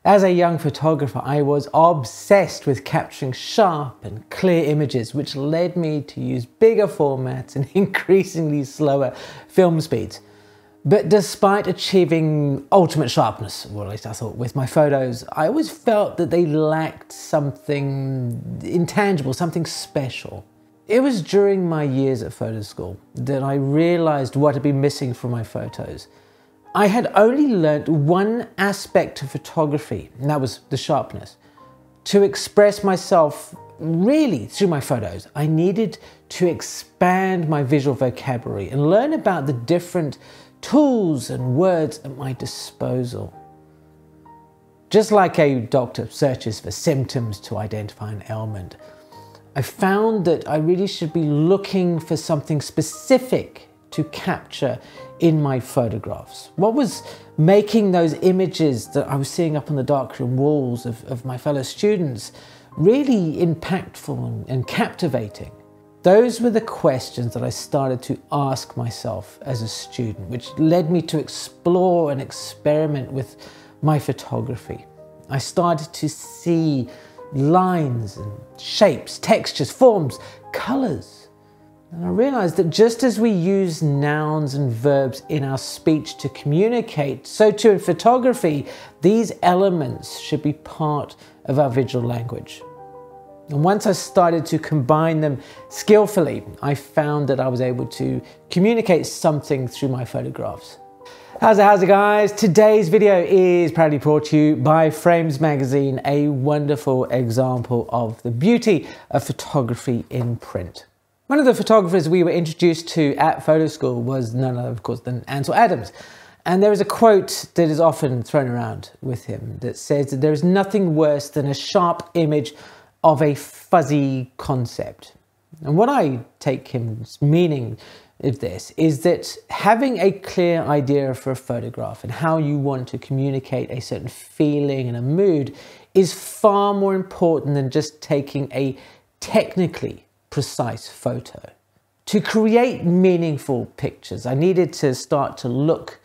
As a young photographer, I was obsessed with capturing sharp and clear images, which led me to use bigger formats and increasingly slower film speeds. But despite achieving ultimate sharpness, or at least I thought, with my photos, I always felt that they lacked something intangible, something special. It was during my years at photo school that I realized what had been missing from my photos. I had only learnt one aspect of photography, and that was the sharpness. To express myself really through my photos, I needed to expand my visual vocabulary and learn about the different tools and words at my disposal. Just like a doctor searches for symptoms to identify an ailment, I found that I really should be looking for something specific to capture in my photographs. What was making those images that I was seeing up on the darkroom walls of my fellow students really impactful and captivating? Those were the questions that I started to ask myself as a student, which led me to explore and experiment with my photography. I started to see lines and shapes, textures, forms, colors. And I realized that just as we use nouns and verbs in our speech to communicate, so too in photography, these elements should be part of our visual language. And once I started to combine them skillfully, I found that I was able to communicate something through my photographs. How's it guys? Today's video is proudly brought to you by Frames Magazine, a wonderful example of the beauty of photography in print. One of the photographers we were introduced to at photo school was none other, of course, than Ansel Adams. And there is a quote that is often thrown around with him that says that there is nothing worse than a sharp image of a fuzzy concept. And what I take him's meaning of this is that having a clear idea for a photograph and how you want to communicate a certain feeling and a mood is far more important than just taking a technically precise photo. To create meaningful pictures, I needed to start to look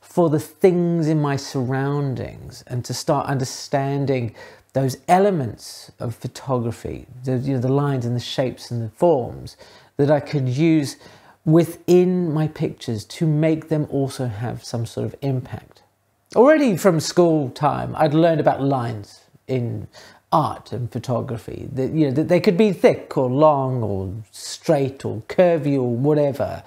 for the things in my surroundings and to start understanding those elements of photography, the lines and the shapes and the forms that I could use within my pictures to make them also have some sort of impact. Already from school time, I'd learned about lines in art and photography, that they could be thick or long or straight or curvy or whatever.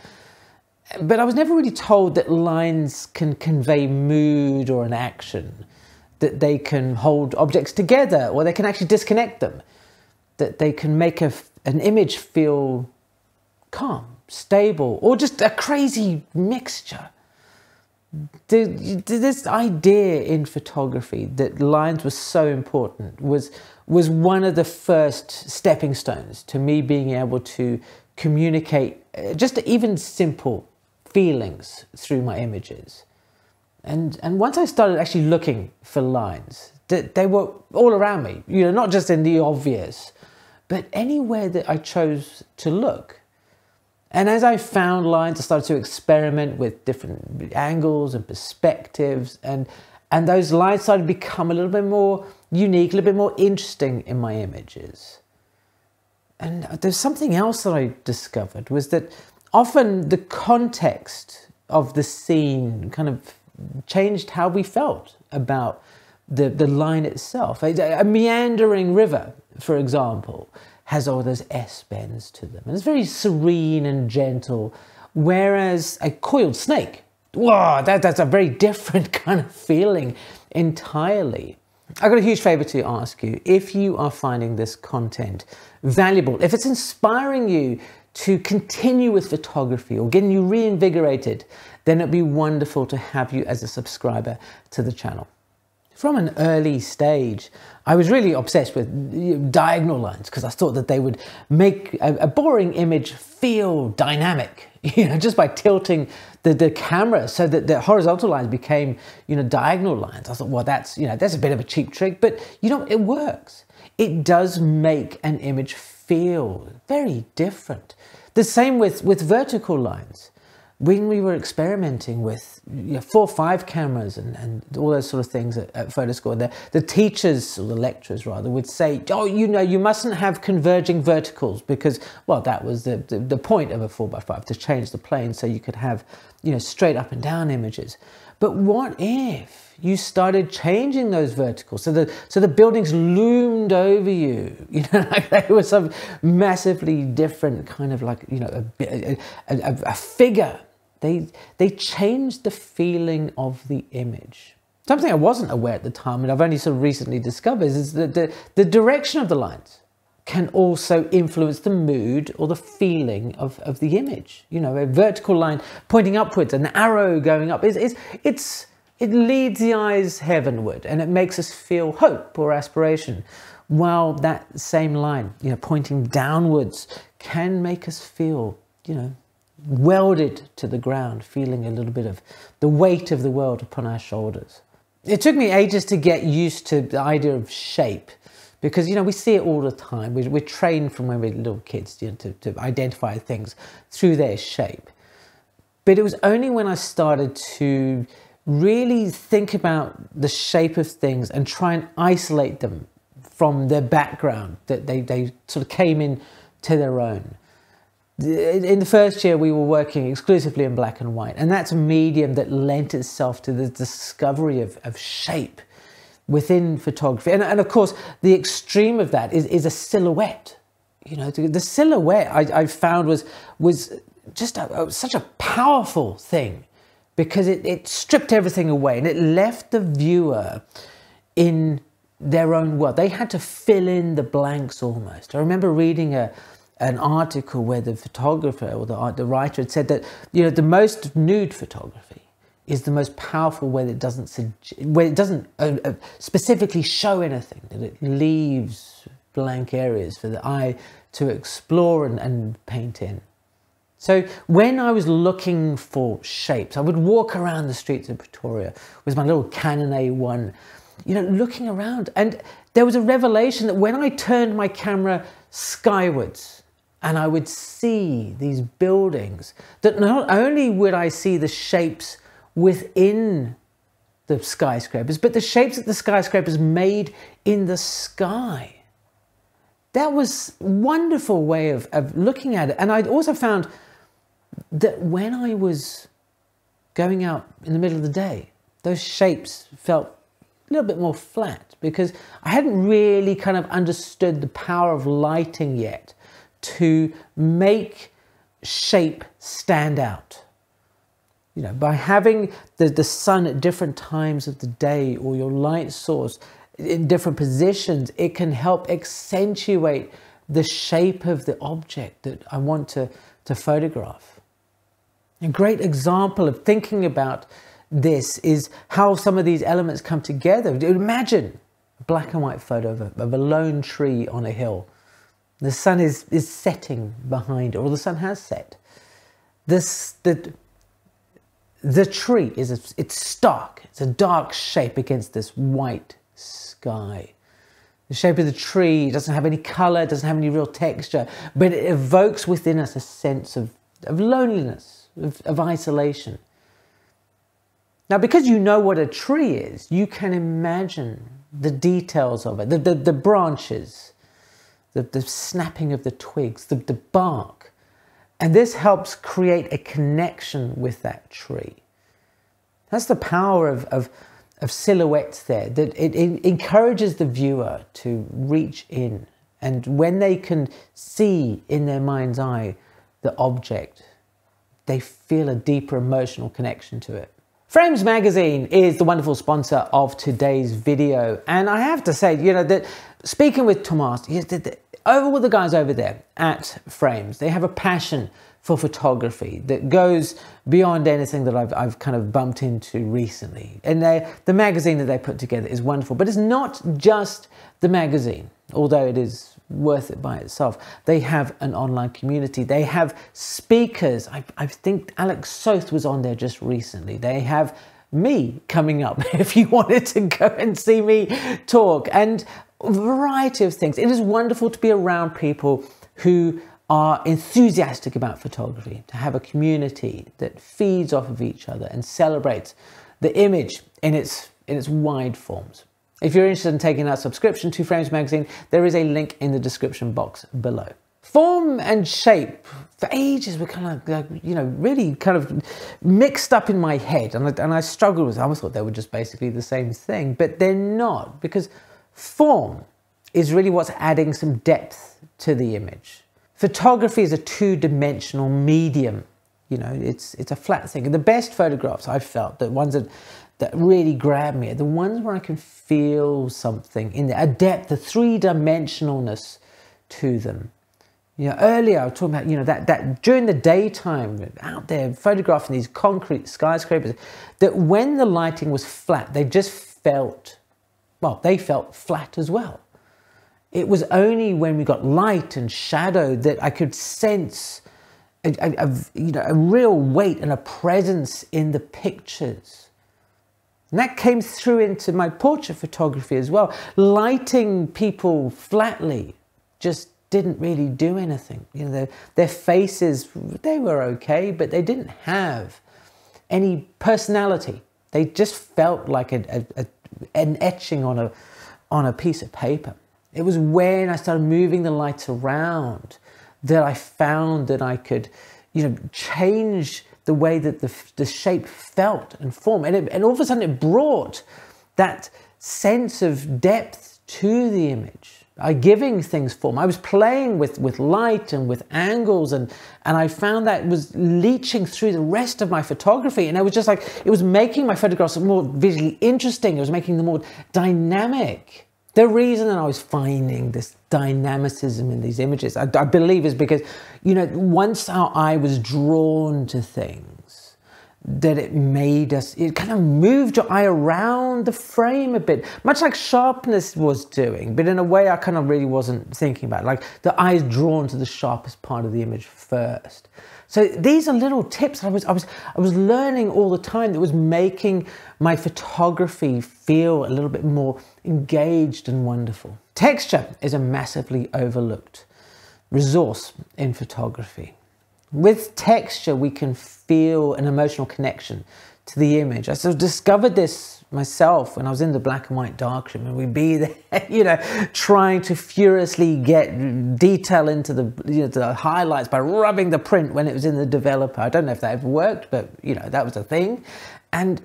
But I was never really told that lines can convey mood or an action, that they can hold objects together or they can actually disconnect them, that they can make an image feel calm, stable, or just a crazy mixture. This idea in photography that lines were so important was one of the first stepping stones to me being able to communicate just even simple feelings through my images. And once I started actually looking for lines, they were all around me, not just in the obvious, but anywhere that I chose to look. And as I found lines, I started to experiment with different angles and perspectives, and those lines started to become a little bit more unique, a little bit more interesting in my images. And there's something else that I discovered, was that often the context of the scene kind of changed how we felt about the line itself. A meandering river, for example, has all those S-bends to them, and it's very serene and gentle, whereas a coiled snake, wow, that's a very different kind of feeling entirely. I've got a huge favor to ask you. If you are finding this content valuable, if it's inspiring you to continue with photography or getting you reinvigorated, then it'd be wonderful to have you as a subscriber to the channel. From an early stage, I was really obsessed with diagonal lines because I thought that they would make a boring image feel dynamic, just by tilting the camera so that the horizontal lines became, diagonal lines. I thought, well, that's a bit of a cheap trick, but it works. It does make an image feel very different. The same with vertical lines. when we were experimenting with 4 or 5 cameras and all those sort of things at photo school, the teachers, or the lecturers rather, would say, oh, you mustn't have converging verticals, because, well, that was the point of a 4x5, to change the plane so you could have, straight up and down images. But what if you started changing those verticals so the buildings loomed over you, like they were some massively different kind of like, a figure. They changed the feeling of the image. Something I wasn't aware at the time, and I've only sort of recently discovered, is that the direction of the lines can also influence the mood or the feeling of the image. A vertical line pointing upwards, an arrow going up, it leads the eyes heavenward, and it makes us feel hope or aspiration, while that same line, pointing downwards, can make us feel, welded to the ground, feeling a little bit of the weight of the world upon our shoulders. It took me ages to get used to the idea of shape, because, we see it all the time. We're trained from when we're little kids, to identify things through their shape. But it was only when I started to really think about the shape of things and try and isolate them from their background that they sort of came in to their own. In the first year, we were working exclusively in black and white, and that's a medium that lent itself to the discovery of shape within photography. And of course, the extreme of that is a silhouette. The silhouette I found was just such a powerful thing, because it stripped everything away and it left the viewer in their own world. They had to fill in the blanks almost. I remember reading an article where the photographer or the writer had said that the most nude photography is the most powerful where it doesn't specifically show anything, that it leaves blank areas for the eye to explore and paint in. So when I was looking for shapes, I would walk around the streets of Pretoria with my little Canon A1, looking around, and there was a revelation that when I turned my camera skywards, and I would see these buildings, that not only would I see the shapes within the skyscrapers, but the shapes that the skyscrapers made in the sky. That was a wonderful way of looking at it. And I'd also found that when I was going out in the middle of the day, those shapes felt a little bit more flat, because I hadn't really kind of understood the power of lighting yet to make shape stand out. By having the sun at different times of the day, or your light source in different positions, it can help accentuate the shape of the object that I want to photograph. A great example of thinking about this is how some of these elements come together. Imagine a black and white photo of a lone tree on a hill. The sun is setting behind it, or the sun has set. The tree it's stark. It's a dark shape against this white sky. The shape of the tree doesn't have any color, doesn't have any real texture, but it evokes within us a sense of loneliness, of isolation. Now, because you know what a tree is, you can imagine the details of it, the branches, the snapping of the twigs, the bark. And this helps create a connection with that tree. That's the power of silhouettes there, that it encourages the viewer to reach in. And when they can see in their mind's eye the object, they feel a deeper emotional connection to it. Frames Magazine is the wonderful sponsor of today's video. And I have to say, that speaking with Thomas, all the guys over there at Frames, they have a passion for photography that goes beyond anything that I've kind of bumped into recently. And the magazine that they put together is wonderful, but it's not just the magazine, although it is worth it by itself. They have an online community. They have speakers. I think Alex Soth was on there just recently. They have me coming up if you wanted to go and see me talk, and a variety of things. It is wonderful to be around people who are enthusiastic about photography, to have a community that feeds off of each other and celebrates the image in its wide forms. If you're interested in taking that subscription to Frames magazine, there is a link in the description box below. Form and shape, for ages, were kind of like, really kind of mixed up in my head, and I struggled with it. I almost thought they were just basically the same thing, but they're not, because form is really what's adding some depth to the image. Photography is a two-dimensional medium. It's a flat thing. And the best photographs I've felt, the ones that really grab me, are the ones where I can feel something in there, a depth, a three-dimensionalness to them. Earlier I was talking about, that during the daytime, out there photographing these concrete skyscrapers, that when the lighting was flat, they just felt, well, they felt flat as well. It was only when we got light and shadow that I could sense a real weight and a presence in the pictures. And that came through into my portrait photography as well. Lighting people flatly just didn't really do anything. Their faces, they were okay, but they didn't have any personality. They just felt like an etching on a piece of paper. It was when I started moving the lights around that I found that I could, change the way that the shape felt and form. And all of a sudden it brought that sense of depth to the image. Giving things form. I was playing with light and with angles, and I found that it was leaching through the rest of my photography, and it was just like, it was making my photographs more visually interesting. It was making them more dynamic. The reason that I was finding this dynamicism in these images, I believe, is because, once our eye was drawn to things, that it kind of moved your eye around the frame a bit, much like sharpness was doing, but in a way I kind of really wasn't thinking about it. Like the eye is drawn to the sharpest part of the image first. So these are little tips I was learning all the time that was making my photography feel a little bit more engaged and wonderful. Texture is a massively overlooked resource in photography. With texture, we can feel an emotional connection to the image. I sort of discovered this myself when I was in the black and white darkroom, and we'd be there, trying to furiously get detail into the highlights by rubbing the print when it was in the developer. I don't know if that ever worked, but that was a thing. And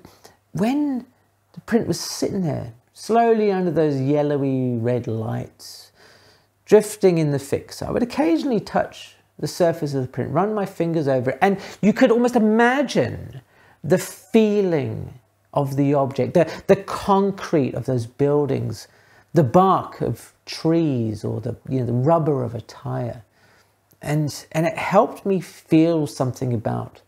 when the print was sitting there, slowly under those yellowy red lights, drifting in the fixer, I would occasionally touch the surface of the print, run my fingers over it, and you could almost imagine the feeling of the object, the concrete of those buildings, the bark of trees, or the rubber of a tire, and it helped me feel something about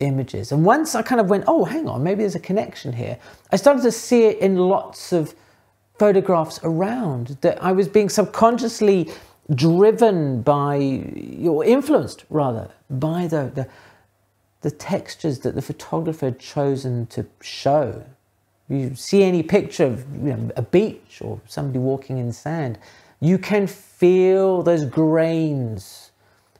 images. And once I kind of went, oh, hang on, maybe there's a connection here, I started to see it in lots of photographs around, that I was being subconsciously driven by, or influenced rather, by the textures that the photographer had chosen to show. You see any picture of a beach or somebody walking in sand, you can feel those grains,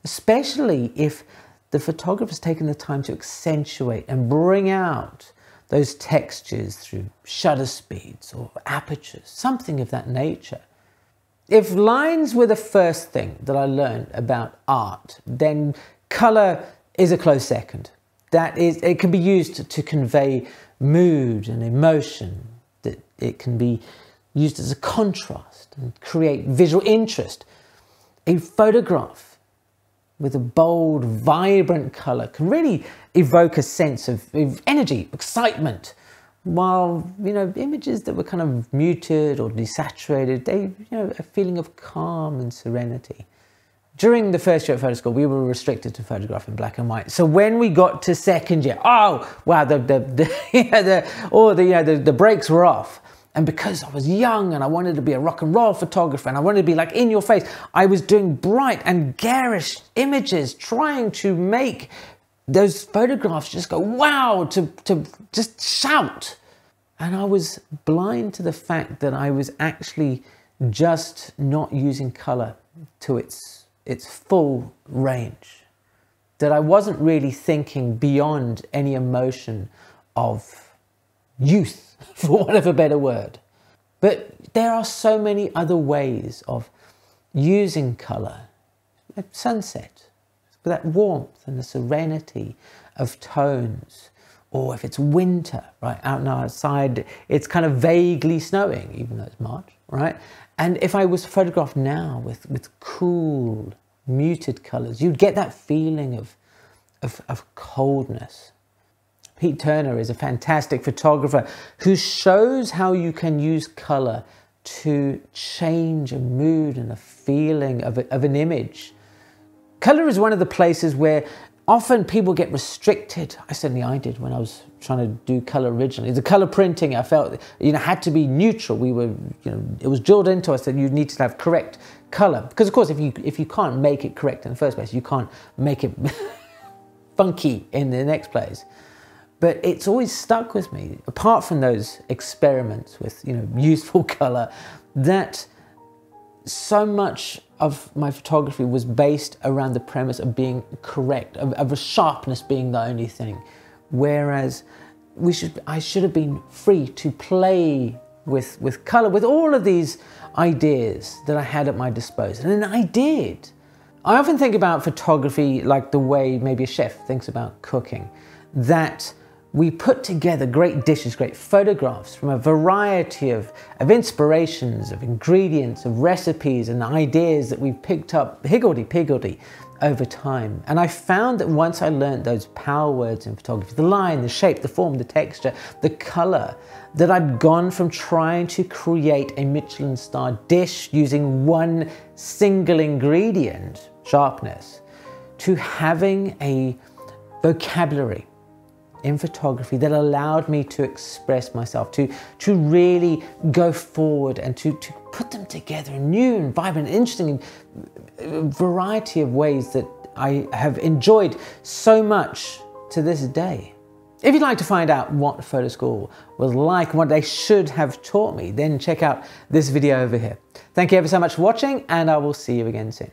especially if the photographer's taken the time to accentuate and bring out those textures through shutter speeds or apertures, something of that nature. If lines were the first thing that I learned about art, then color is a close second. That is, it can be used to convey mood and emotion. That it can be used as a contrast and create visual interest. A photograph with a bold, vibrant color can really evoke a sense of energy, excitement. While, images that were kind of muted or desaturated, they, a feeling of calm and serenity. During the first year at photo school, we were restricted to photograph in black and white. So when we got to second year, oh, wow, the brakes were off. And because I was young and I wanted to be a rock and roll photographer and I wanted to be like in your face, I was doing bright and garish images, trying to make those photographs just go, wow, to just shout. And I was blind to the fact that I was actually just not using color to its its full range, that I wasn't really thinking beyond any emotion of youth, for want of a better word. But there are so many other ways of using colour. Like sunset, with that warmth and the serenity of tones. Or if it's winter, right, out and outside, it's kind of vaguely snowing, even though it's March, right? And if I was photographed now with cool, muted colours, you'd get that feeling of coldness. Pete Turner is a fantastic photographer who shows how you can use colour to change a mood and a feeling of an image. Colour is one of the places where often people get restricted. I did when I was trying to do colour originally. The colour printing, I felt, had to be neutral. We were, it was drilled into us that you need to have correct colour. Because of course, if you can't make it correct in the first place, you can't make it funky in the next place. But it's always stuck with me, apart from those experiments with, useful colour, that so much of my photography was based around the premise of being correct, of a sharpness being the only thing. Whereas I should have been free to play with colour, with all of these ideas that I had at my disposal. And I did. I often think about photography like the way maybe a chef thinks about cooking, that we put together great dishes, great photographs from a variety of inspirations, of ingredients, of recipes and ideas that we've picked up higgledy-piggledy over time. And I found that once I learned those power words in photography, the line, the shape, the form, the texture, the color, that I'd gone from trying to create a Michelin-star dish using one single ingredient, sharpness, to having a vocabulary in photography that allowed me to express myself, to really go forward and to put them together in new and vibrant, interesting variety of ways that I have enjoyed so much to this day. If you'd like to find out what photo school was like and what they should have taught me, then check out this video over here. Thank you ever so much for watching, and I will see you again soon.